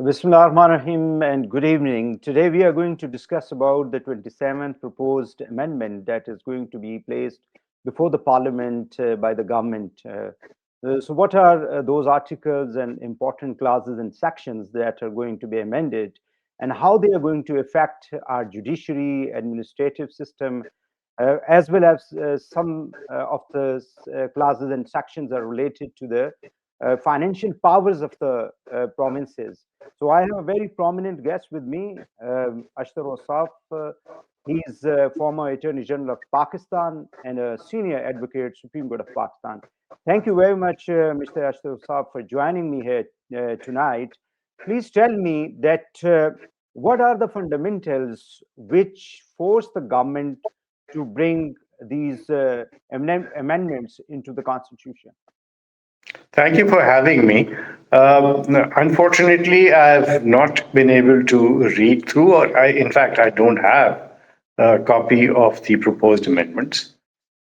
Bismillahirrahmanirrahim and good evening. Today we are going to discuss about the 27th proposed amendment that is going to be placed before the parliament by the government. So what are those articles and important clauses and sections that are going to be amended, and how they are going to affect our judiciary, administrative system, as well as some of the clauses and sections are related to the financial powers of the provinces. So I have a very prominent guest with me, Ashtar Ausaf. He is a former Attorney General of Pakistan and a senior advocate, Supreme Court of Pakistan. Thank you very much, Mr. Ashtar Ausaf, for joining me here tonight. Please tell me that what are the fundamentals which force the government to bring these amendments into the Constitution? Thank you for having me. Unfortunately, I've not been able to read through, in fact, I don't have a copy of the proposed amendments.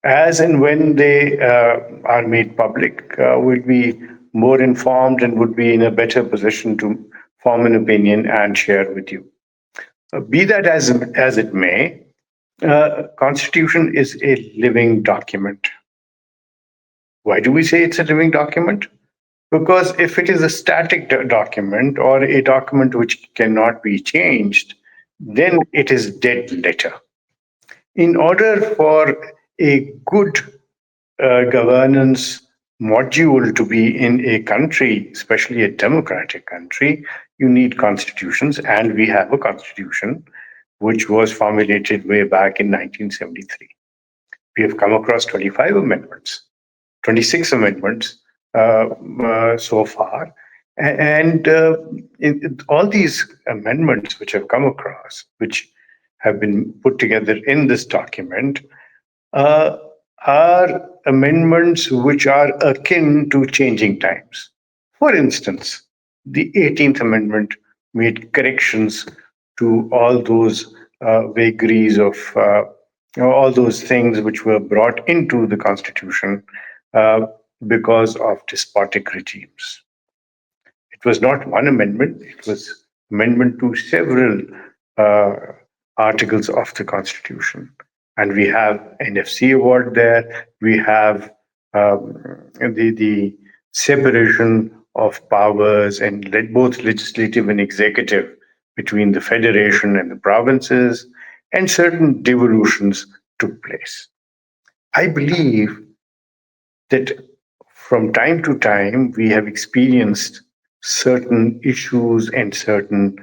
As and when they are made public, we'll be more informed and would be in a better position to form an opinion and share with you. Be that as it may, Constitution is a living document. Why do we say it's a living document? Because if it is a static document or a document which cannot be changed, then it is dead letter. In order for a good governance module to be in a country, especially a democratic country, you need constitutions, and we have a constitution which was formulated way back in 1973. We have come across 25 amendments, 26 amendments so far. And all these amendments which have come across, which have been put together in this document, are amendments which are akin to changing times. For instance, the 18th Amendment made corrections to all those vagaries of all those things which were brought into the Constitution because of despotic regimes. It was not one amendment, it was amendment to several articles of the Constitution. And we have NFC Award there, we have the separation of powers and both legislative and executive between the federation and the provinces, and certain devolutions took place. I believe that from time to time, we have experienced certain issues and certain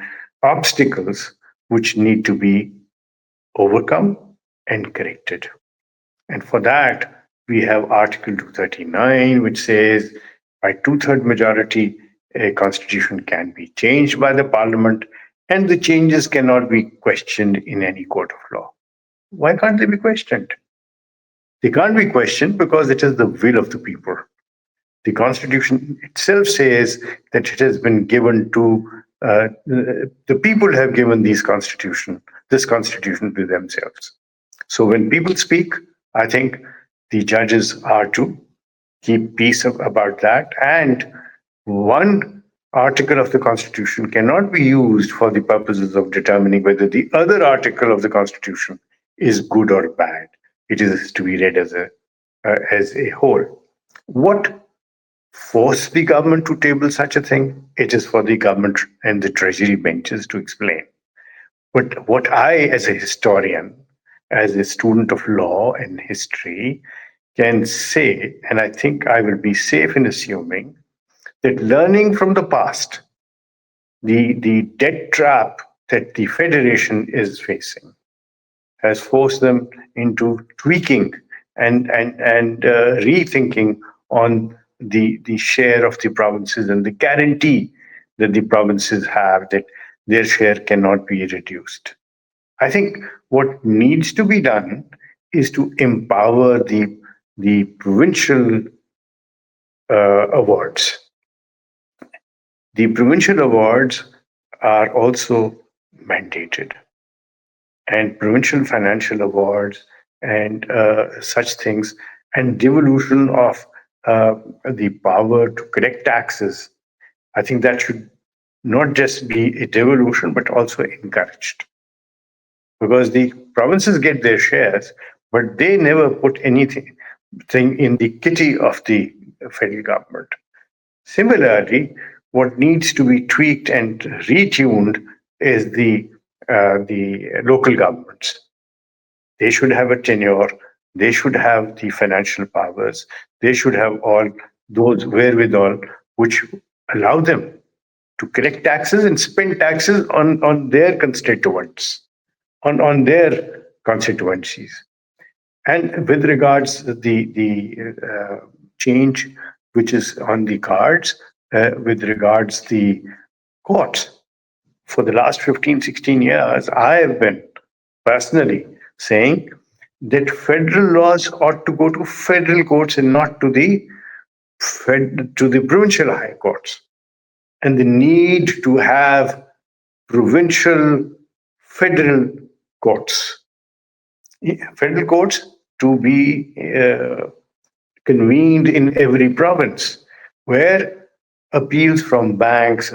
obstacles which need to be overcome and corrected. And for that, we have Article 239, which says by two-thirds majority, a constitution can be changed by the parliament, and the changes cannot be questioned in any court of law. Why can't they be questioned? They can't be questioned because it is the will of the people. The Constitution itself says that it has been given to the people have given this constitution to themselves. So when people speak, I think the judges are to keep peace about that. And one article of the Constitution cannot be used for the purposes of determining whether the other article of the Constitution is good or bad. It is to be read as a whole. What forced the government to table such a thing? It is for the government and the treasury benches to explain. But what I, as a historian, as a student of law and history, can say, and I think I will be safe in assuming, that learning from the past, the debt trap that the Federation is facing has forced them into tweaking and rethinking on the share of the provinces and the guarantee that the provinces have that their share cannot be reduced. I think what needs to be done is to empower the provincial awards. The provincial awards are also mandated, and provincial financial awards and such things, and devolution of the power to collect taxes. I think that should not just be a devolution, but also encouraged. Because the provinces get their shares, but they never put anything in the kitty of the federal government. Similarly, what needs to be tweaked and retuned is the local governments. They should have a tenure. They should have the financial powers. They should have all those wherewithal which allow them to collect taxes and spend taxes on their constituents, on their constituencies. And with regards the change which is on the cards, with regards the courts, for the last 15, 16 years, I have been personally saying that federal laws ought to go to federal courts and not to the provincial high courts. And the need to have provincial federal courts. Federal courts to be convened in every province, where appeals from banks,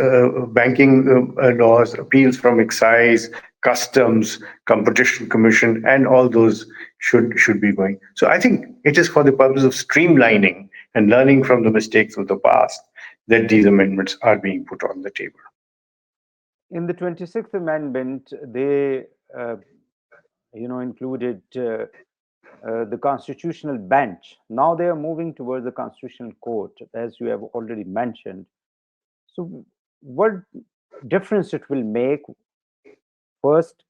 banking laws, appeals from excise, customs, competition commission, and all those should be going. So I think it is for the purpose of streamlining and learning from the mistakes of the past that these amendments are being put on the table. In the 26th Amendment, they included the constitutional bench. Now they are moving towards the constitutional court, as you have already mentioned. So, what difference it will make, first?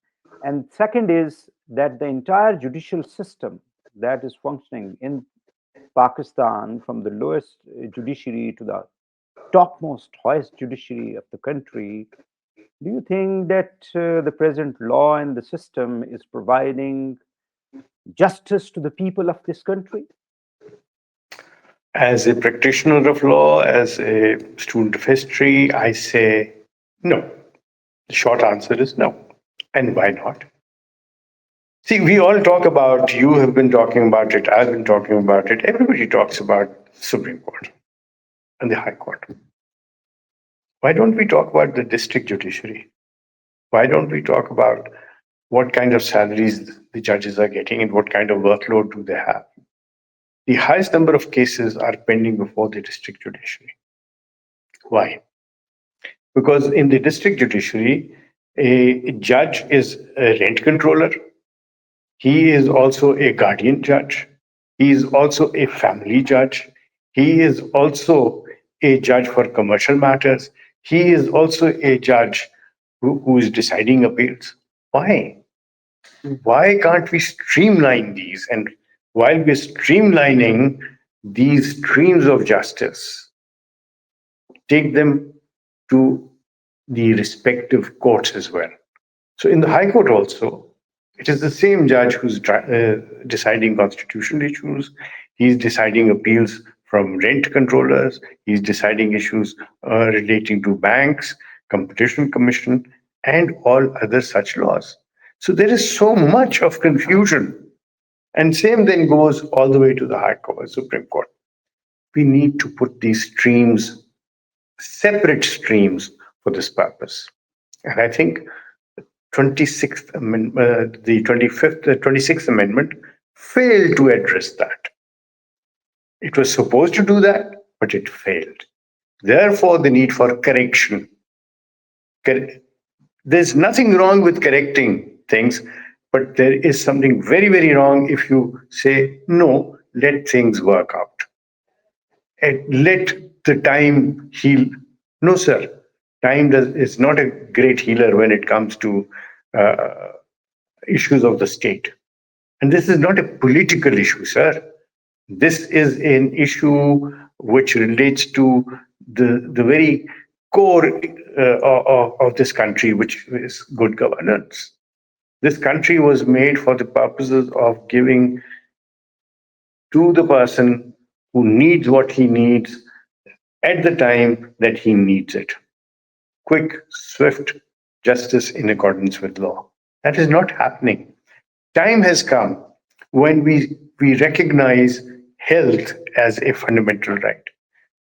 And second is that the entire judicial system that is functioning in Pakistan, from the lowest judiciary to the topmost, highest judiciary of the country, do you think that the present law and the system is providing justice to the people of this country? As a practitioner of law, as a student of history, I say no. The short answer is no. And why not? See, we all talk about, you have been talking about it, I've been talking about it, everybody talks about the Supreme Court and the High Court. Why don't we talk about the district judiciary? Why don't we talk about what kind of salaries the judges are getting and what kind of workload do they have? The highest number of cases are pending before the district judiciary. Why? Because in the district judiciary, a judge is a rent controller. He is also a guardian judge. He is also a family judge. He is also a judge for commercial matters. He is also a judge who is deciding appeals. Why? Why can't we streamline these? And while we're streamlining these streams of justice, take them to the respective courts as well. So in the High Court also, it is the same judge who's deciding constitutional issues. He's deciding appeals from rent controllers. He's deciding issues relating to banks, competition commission, and all other such laws. So there is so much of confusion. And same then goes all the way to the High Court, Supreme Court. We need to put these streams, separate streams, for this purpose. And I think the 26th Amendment, the 26th Amendment failed to address that. It was supposed to do that, but it failed. Therefore, the need for correction. There's nothing wrong with correcting things, but there is something very, very wrong if you say, no, let things work out. And let the time heal. No, sir. Time is not a great healer when it comes to issues of the state. And this is not a political issue, sir. This is an issue which relates to the very core of this country, which is good governance. This country was made for the purposes of giving to the person who needs what he needs at the time that he needs it. Quick, swift justice in accordance with law. That is not happening. Time has come when we recognize health as a fundamental right.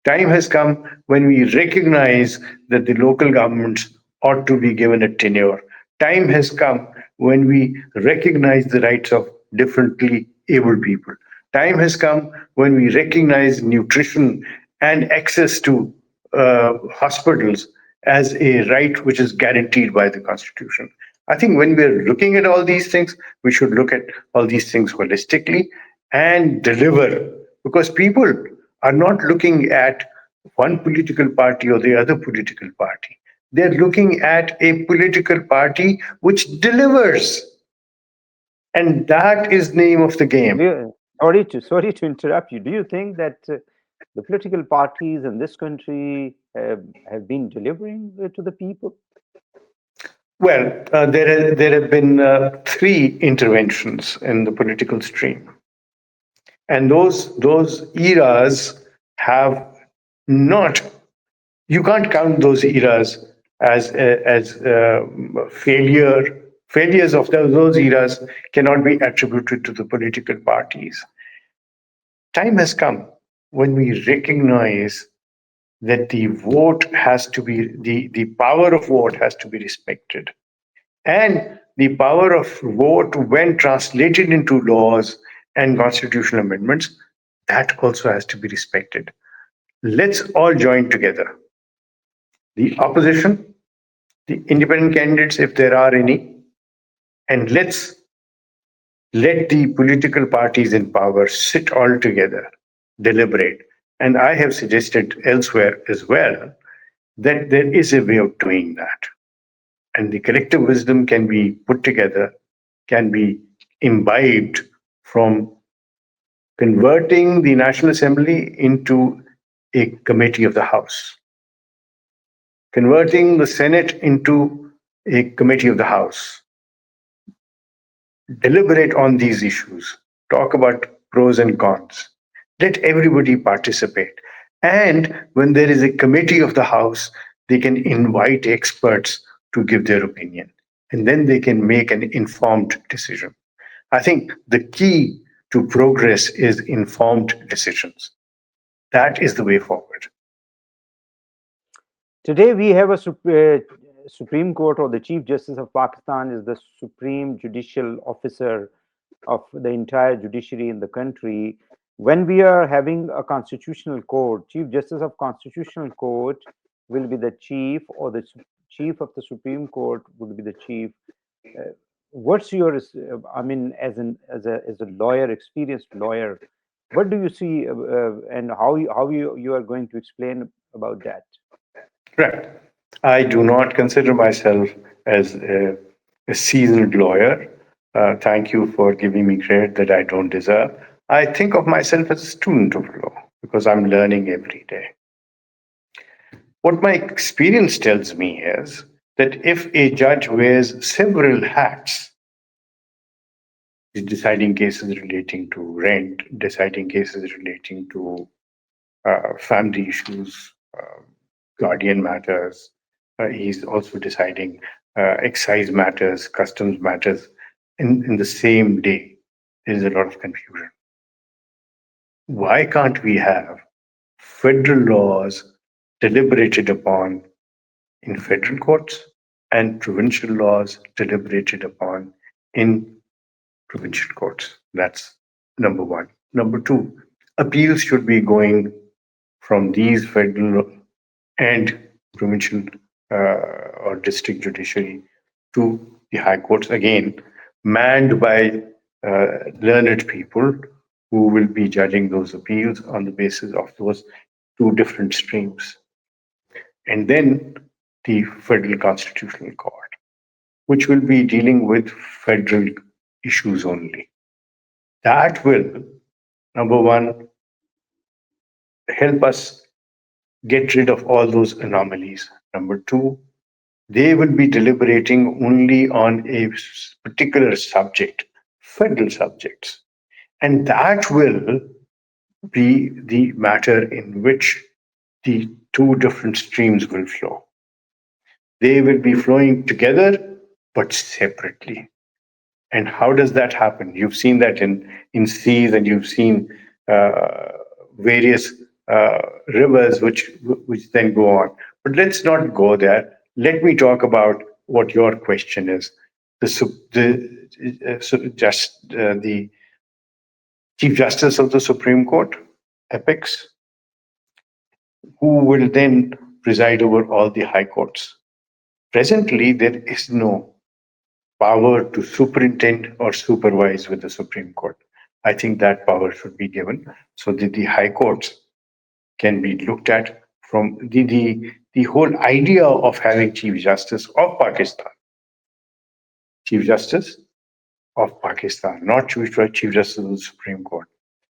Time has come when we recognize that the local governments ought to be given a tenure. Time has come when we recognize the rights of differently abled people. Time has come when we recognize nutrition and access to hospitals as a right which is guaranteed by the Constitution. I think when we're looking at all these things, we should look at all these things holistically and deliver, because people are not looking at one political party or the other political party. They're looking at a political party which delivers. And that is the name of the game. Sorry to interrupt you. Do you think that the political parties in this country have been delivering to the people? Well, there have been three interventions in the political stream. And those eras have not, you can't count those eras as failures of those eras cannot be attributed to the political parties. Time has come when we recognize that the power of vote has to be respected, and the power of vote, when translated into laws and constitutional amendments, that also has to be respected. Let's all join together, the opposition, the independent candidates, if there are any, and let's let the political parties in power sit all together, deliberate. And I have suggested elsewhere as well that there is a way of doing that. And the collective wisdom can be put together, can be imbibed from converting the National Assembly into a committee of the House, converting the Senate into a committee of the House, deliberate on these issues, talk about pros and cons, let everybody participate. And when there is a committee of the House, they can invite experts to give their opinion. And then they can make an informed decision. I think the key to progress is informed decisions. That is the way forward. Today, we have a Supreme Court, or the Chief Justice of Pakistan is the supreme judicial officer of the entire judiciary in the country. When we are having a constitutional court, Chief Justice of Constitutional Court will be the chief, or the chief of the Supreme Court would be the chief. What's your, I mean, as a lawyer, experienced lawyer, what do you see, and how you are going to explain about that? Right. I do not consider myself as a seasoned lawyer. Thank you for giving me credit that I don't deserve. I think of myself as a student of law because I'm learning every day. What my experience tells me is that if a judge wears several hats, deciding cases relating to rent, deciding cases relating to family issues, guardian matters. He's also deciding excise matters, customs matters in the same day. There is a lot of confusion. Why can't we have federal laws deliberated upon in federal courts and provincial laws deliberated upon in provincial courts? That's number one. Number two, appeals should be going from these federal and provincial or district judiciary to the high courts, again, manned by learned people who will be judging those appeals on the basis of those two different streams. And then the Federal Constitutional Court, which will be dealing with federal issues only. That will, number one, help us get rid of all those anomalies. Number two, they will be deliberating only on a particular subject, federal subjects. And that will be the matter in which the two different streams will flow. They will be flowing together, but separately. And how does that happen? You've seen that in C's, and you've seen various rivers which then go on. But let's not go there. Let me talk about what your question is. The Chief Justice of the Supreme Court, Apex, who will then preside over all the high courts. Presently, there is no power to superintend or supervise with the Supreme Court. I think that power should be given so that the high courts can be looked at from the whole idea of having Chief Justice of Pakistan. Chief Justice of Pakistan, not Chief Justice of the Supreme Court.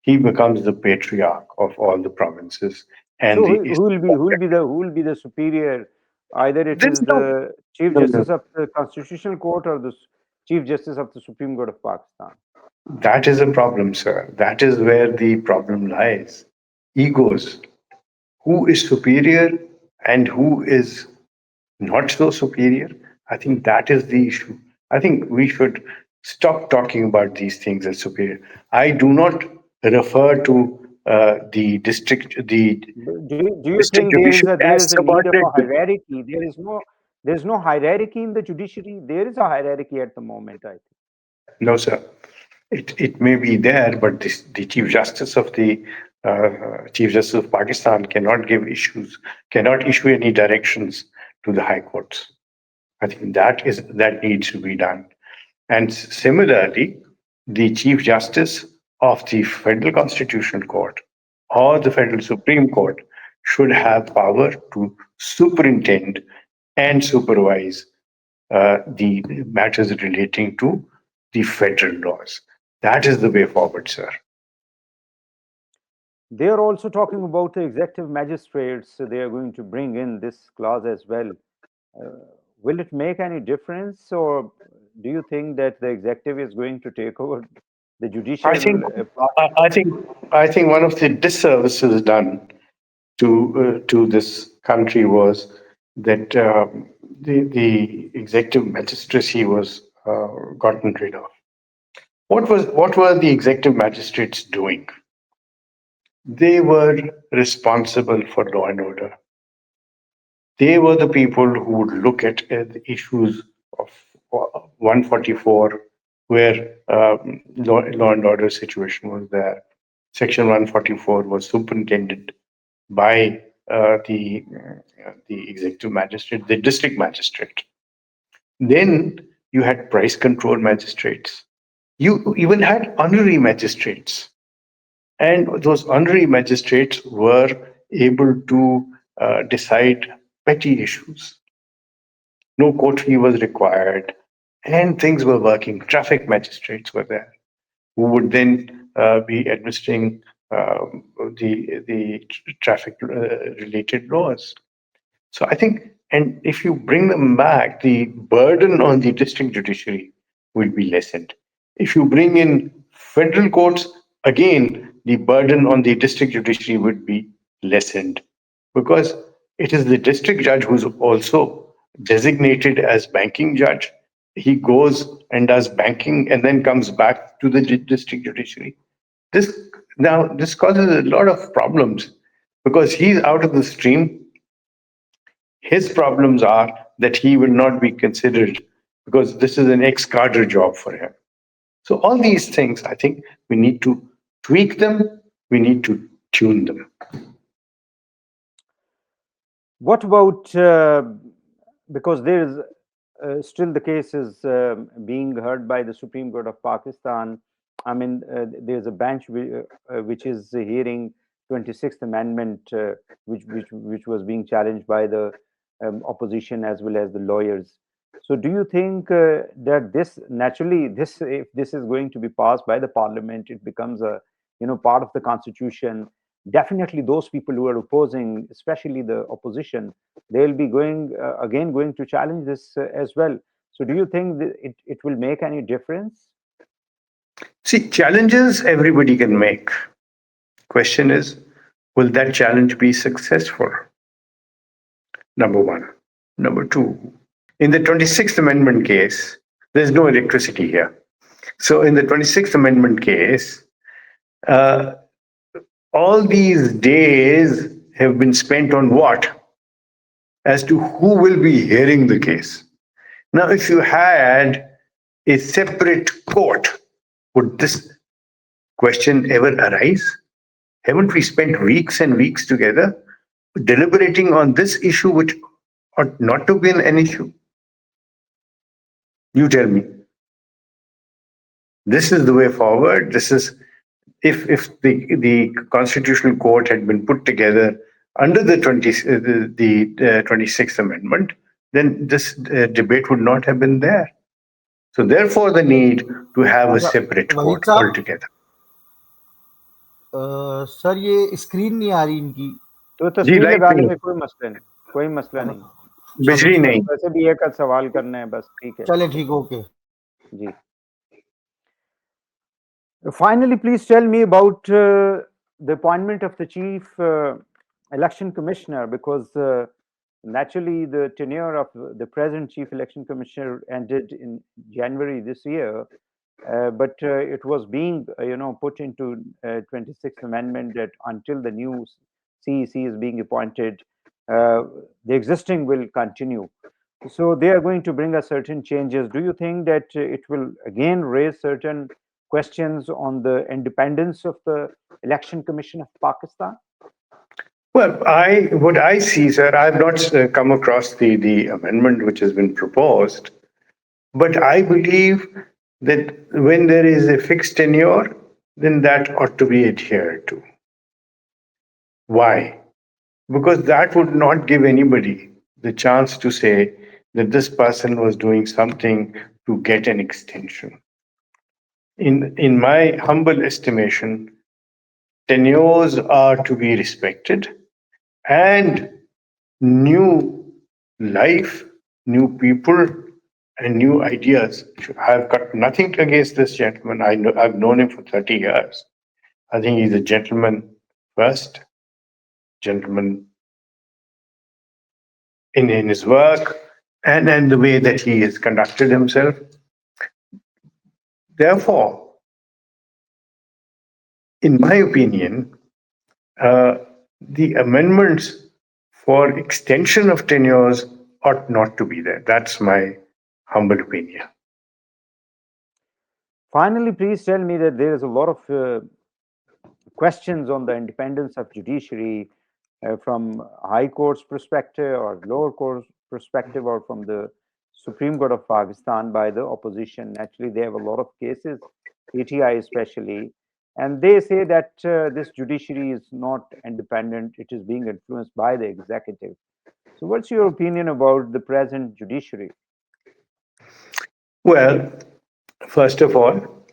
He becomes the patriarch of all the provinces. And So who will be the superior? Either it there's is the Chief no. Justice of the Constitutional Court or the Chief Justice of the Supreme Court of Pakistan. That is a problem, sir. That is where the problem lies. Egos. Who is superior and who is not so superior? I think that is the issue. I think we should stop talking about these things as superior. I do not refer to the Do you district think there is judiciary a there as is a need of a subordinate. hierarchy? There is no hierarchy in the judiciary. There is a hierarchy at the moment, I think. No, sir. It may be there, but the Chief Justice of Pakistan cannot issue any directions to the high courts. I think that needs to be done. And similarly, the Chief Justice of the Federal Constitutional Court or the Federal Supreme Court should have power to superintend and supervise the matters relating to the federal laws. That is the way forward, sir. They are also talking about the executive magistrates. So they are going to bring in this clause as well. Uh, will it make any difference, or do you think that the executive is going to take over the I think judicial part? I think one of the disservices done to this country was that the executive magistracy was gotten rid of. What were the executive magistrates doing? They were responsible for law and order. They were the people who would look at the issues of 144, where law and order situation was there. Section 144 was superintended by the executive magistrate, the district magistrate. Then you had price control magistrates. You even had honorary magistrates. And those honorary magistrates were able to decide petty issues. No court fee was required, and things were working. Traffic magistrates were there who would then be administering the traffic related laws. So I think, and if you bring them back, the burden on the district judiciary will be lessened. If you bring in federal courts, again, the burden on the district judiciary would be lessened because it is the district judge who's also designated as banking judge. He goes and does banking and then comes back to the district judiciary. This this causes a lot of problems because he's out of the stream. His problems are that he will not be considered because this is an ex-cadre job for him. So all these things, I think we need to tweak them. We need to tune them. What about because there is still the case is being heard by the Supreme Court of Pakistan. I mean, there's a bench which is hearing 26th Amendment, which was being challenged by the opposition as well as the lawyers. So, do you think that this naturally, this if this is going to be passed by the Parliament, it becomes a part of the Constitution? Definitely, those people who are opposing, especially the opposition, they'll be going to challenge this as well. So, do you think that it will make any difference? See, challenges everybody can make. Question is, will that challenge be successful? Number one. Number two, in the 26th Amendment case, there's no electricity here. So in the 26th Amendment case, all these days have been spent on what? As to who will be hearing the case. Now, if you had a separate court, would this question ever arise? Haven't we spent weeks and weeks together deliberating on this issue, which ought not to be an issue? You tell me. This is the way forward. This is if the constitutional court had been put together under the 26th Amendment, then this debate would not have been there. So therefore, the need to have a separate Waheed court साहब altogether. Sir ये screen नहीं आ रही इनकी तो जी तस्वीर light लगाने नहीं, में कोई मसला नहीं, कोई मसला नहीं। बिजली नहीं। वैसे भी एक आध सवाल करने हैं बस, ठीक है चले ठीक ओके जी। Finally, please tell me about the appointment of the chief election commissioner, because naturally the tenure of the present chief election commissioner ended in January this year, but it was being put into 26th amendment that until the new CEC is being appointed, the existing will continue. So they are going to bring us certain changes. Do you think that it will again raise certain questions on the independence of the Election Commission of Pakistan? Well, what I see, sir, I've not come across the amendment which has been proposed, but I believe that when there is a fixed tenure, then that ought to be adhered to. Why? Because that would not give anybody the chance to say that this person was doing something to get an extension. In my humble estimation, tenures are to be respected, and new life, new people, and new ideas. I've got nothing against this gentleman. I've known him for 30 years. I think he's a gentleman first, gentleman in his work, and the way that he has conducted himself. Therefore, in my opinion, the amendments for extension of tenures ought not to be there. That's my humble opinion. Finally, please tell me that there is a lot of questions on the independence of judiciary from High Court's perspective or lower court's perspective or from the Supreme Court of Pakistan by the opposition. Actually, they have a lot of cases, ATI especially, and they say that this judiciary is not independent, it is being influenced by the executive. So what's your opinion about the present judiciary? Well, first of all,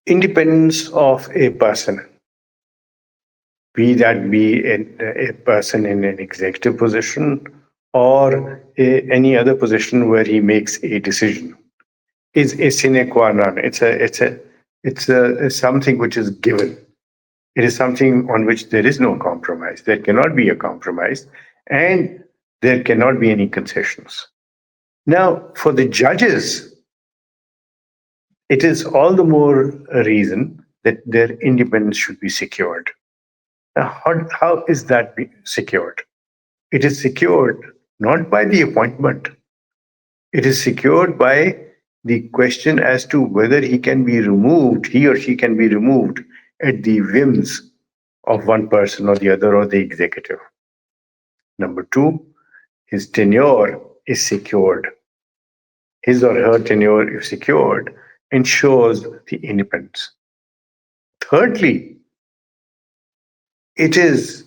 independence of a person, be that be a person in an executive position or any other position where he makes a decision, is a sine qua non. It's something which is given. It is something on which there is no compromise. There cannot be a compromise, and there cannot be any concessions. Now, for the judges, it is all the more a reason that their independence should be secured. Now, how is that secured? It is secured not by the appointment. It is secured by the question as to whether he or she can be removed at the whims of one person or the other or the executive. Number two, his tenure is secured. His or her tenure, if secured, ensures the independence. Thirdly, it is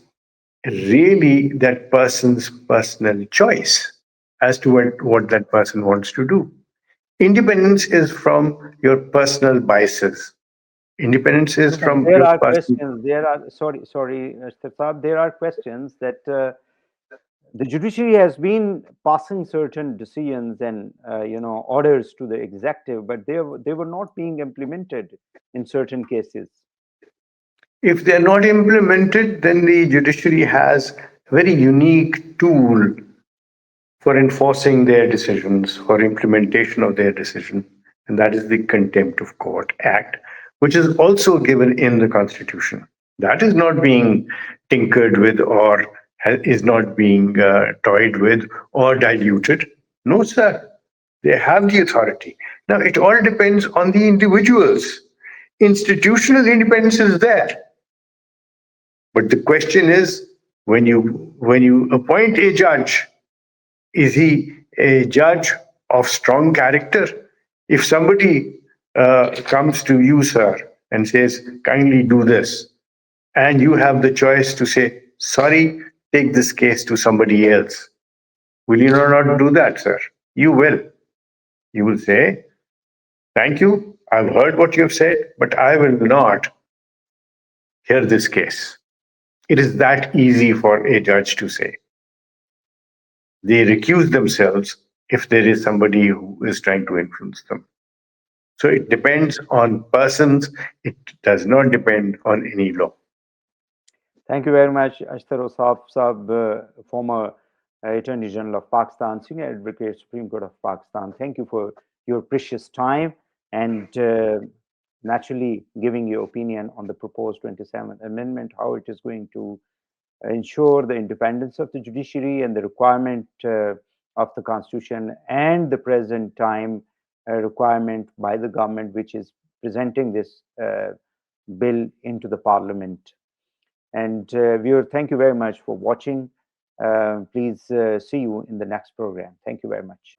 really that person's personal choice as to what that person wants to do. Independence is from your personal biases. Independence is from there your are personal... questions. There are sorry, Ashtar Saab, there are questions that the judiciary has been passing certain decisions and orders to the executive, but they were not being implemented in certain cases. If they're not implemented, then the judiciary has a very unique tool for enforcing their decisions, for implementation of their decision, and that is the Contempt of Court Act, which is also given in the Constitution. That is not being tinkered with or is not being toyed with or diluted. No, sir. They have the authority. Now, it all depends on the individuals. Institutional independence is there. But the question is, when you appoint a judge, is he a judge of strong character? If somebody comes to you, sir, and says, kindly do this, and you have the choice to say, sorry, take this case to somebody else, will you not do that, sir? You will. You will say, thank you, I've heard what you've said, but I will not hear this case. It is that easy for a judge to say. They recuse themselves if there is somebody who is trying to influence them. So it depends on persons, it does not depend on any law. Thank you very much, Ashtar Ausaf Sahab, former Attorney General of Pakistan, Senior Advocate, Supreme Court of Pakistan. Thank you for your precious time and naturally giving your opinion on the proposed 27th Amendment, how it is going to ensure the independence of the judiciary and the requirement of the Constitution and the present time requirement by the government, which is presenting this bill into the Parliament. And viewer, thank you very much for watching. Please see you in the next program. Thank you very much.